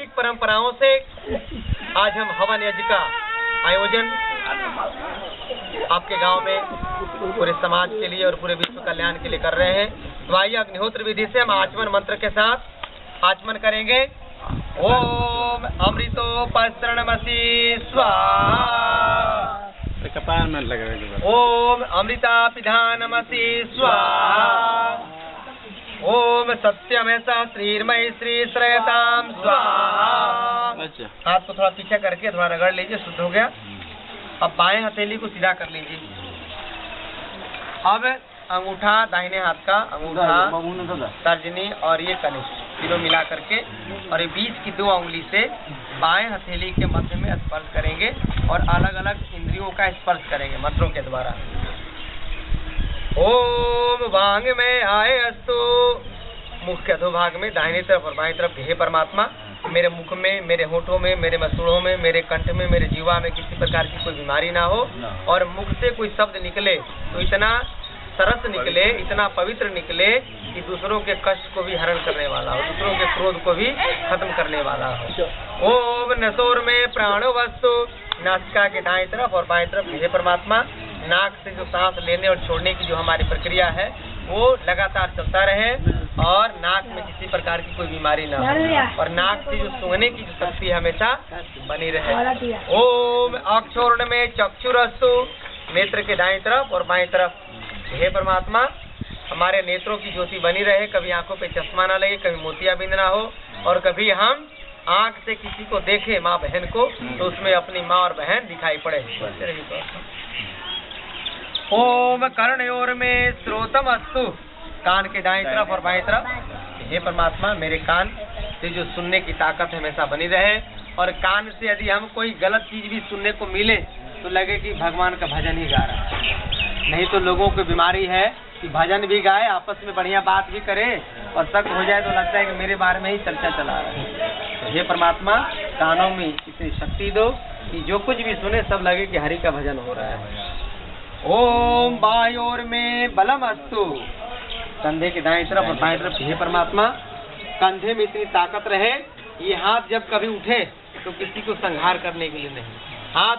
वैदिक परंपराओं से आज हम हवन यज्ञ का आयोजन आपके गांव में पूरे समाज के लिए और पूरे विश्व कल्याण के लिए कर रहे हैं। तो आइए अग्निहोत्र विधि से हम आचमन मंत्र के साथ आचमन करेंगे। ओम अमृतोपसरणमसि स्वाहा। कपाल में लगा। ओम अमृतापिधानमसि स्वाहा। ओम सत्यमेसा श्रीर्मयी श्री श्रेयताम स्वाहा। हाथ को थोड़ा पीछे करके थोड़ा रगड़ लीजिए, शुद्ध हो गया। अब बाएं हथेली को सीधा कर लीजिए। अब अंगूठा, दाहिने हाथ का अंगूठा, तर्जनी और ये कनिष्ठ तीनों मिला करके और ये बीच की 2 उंगली से बाएं हथेली के मध्य में स्पर्श करेंगे और अलग अलग इंद्रियों का स्पर्श करेंगे मंत्रों के द्वारा। ओम वांग में आए अस्तु। मुख के अधोभाग में दाहिनी तरफ और बाईं तरफ हे परमात्मा, मेरे मुख में, मेरे होठों में, मेरे मसूड़ों में, मेरे कंठ में, मेरे जीवा में किसी प्रकार की कोई बीमारी ना हो और मुख से कोई शब्द निकले तो इतना सरस निकले, इतना पवित्र निकले कि दूसरों के कष्ट को भी हरण करने वाला हो, दूसरों के क्रोध को भी खत्म करने वाला हो। ओम नसोर में प्राण वस्तु। नासिका के दाएं तरफ और बाएं तरफ हे परमात्मा, नाक से जो सांस लेने और छोड़ने की जो हमारी प्रक्रिया है वो लगातार चलता रहे और नाक में किसी प्रकार की कोई बीमारी ना हो और नाक से जो सूंघने की जो शक्ति हमेशा बनी रहे। ओम अक्षोर्ण में चक्षुरस्तु। नेत्र के दाएं तरफ और बाएं तरफ हे परमात्मा, हमारे नेत्रों की ज्योति बनी रहे, कभी आंखों पे चश्मा ना लगे, कभी मोतियाबिंद ना हो और कभी हम आंख से किसी को देखे माँ बहन को तो उसमें अपनी माँ और बहन दिखाई पड़े। ओम कर्णयोर में श्रोतम अस्तु। कान के दाएं तरफ और बाएं तरफ हे परमात्मा, मेरे कान से जो सुनने की ताकत हमेशा बनी रहे और कान से यदि हम कोई गलत चीज भी सुनने को मिले तो लगे कि भगवान का भजन ही गा रहा है। नहीं तो लोगों को बीमारी है कि भजन भी गाए, आपस में बढ़िया बात भी करे और शक हो जाए तो लगता है कि मेरे बारे में ही चर्चा चला रहा है। तो हे परमात्मा, कानों में इतनी शक्ति दो कि जो कुछ भी सुने सब लगे कि हरि का भजन हो रहा है। ओम बायोर में बलम अस्तु। कंधे के दाएं तरफ और बाएं तरफ हे परमात्मा, कंधे में इतनी ताकत रहे, ये हाथ जब कभी उठे तो किसी को संहार करने के लिए नहीं, हाथ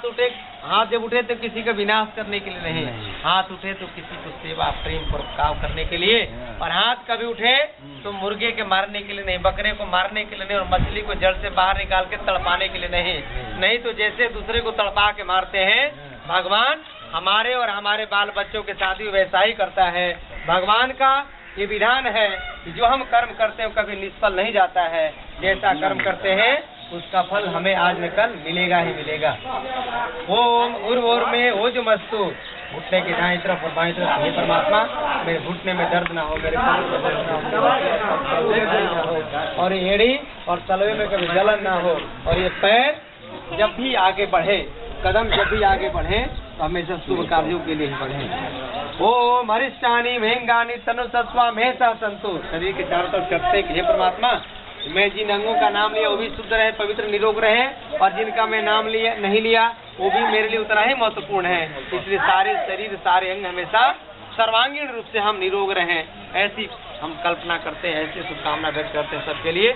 जब उठे तो किसी का विनाश करने के लिए नहीं, हाथ उठे तो किसी को सेवा प्रेम परोपकार करने के लिए और हाथ कभी उठे तो मुर्गे के मारने के लिए नहीं, बकरे को मारने के लिए नहीं और मछली को जड़ से बाहर निकाल के तड़पाने के लिए नहीं तो जैसे दूसरे को तड़पा के मारते हैं भगवान हमारे और हमारे बाल बच्चों के साथ भी वैसा ही करता है। भगवान का ये विधान है कि जो हम कर्म करते हैं कभी निष्फल नहीं जाता है, जैसा कर्म करते हैं उसका फल हमें आज न कल मिलेगा ही मिलेगा। ओम उर्वोर में ओजमस्तु। घुटने के दाएं तरफ और बाएं तरफ हे परमात्मा, मेरे घुटने में दर्द ना हो, मेरे कमर में दर्द ना हो और एड़ी और तलवे में कभी जलन ना हो और ये पैर जब भी आगे बढ़े, कदम जब भी आगे बढ़े तो हमेशा शुभ कार्यों के लिए ही बढ़े। ओम हरिष्ठानी महंगानी तनु सत्वा में संतु। शरीर के चारों तरफ करते हे परमात्मा, मैं जिन अंगों का नाम लिया वो भी शुद्ध रहे, पवित्र निरोग रहे और जिनका मैं नाम लिया नहीं लिया वो भी मेरे लिए उतना ही महत्वपूर्ण है। इसलिए सारे शरीर सारे अंग हमेशा सर्वांगीण रूप से हम निरोग रहें, ऐसी हम कल्पना करते हैं, ऐसी शुभकामना व्यक्त करते हैं सबके लिए।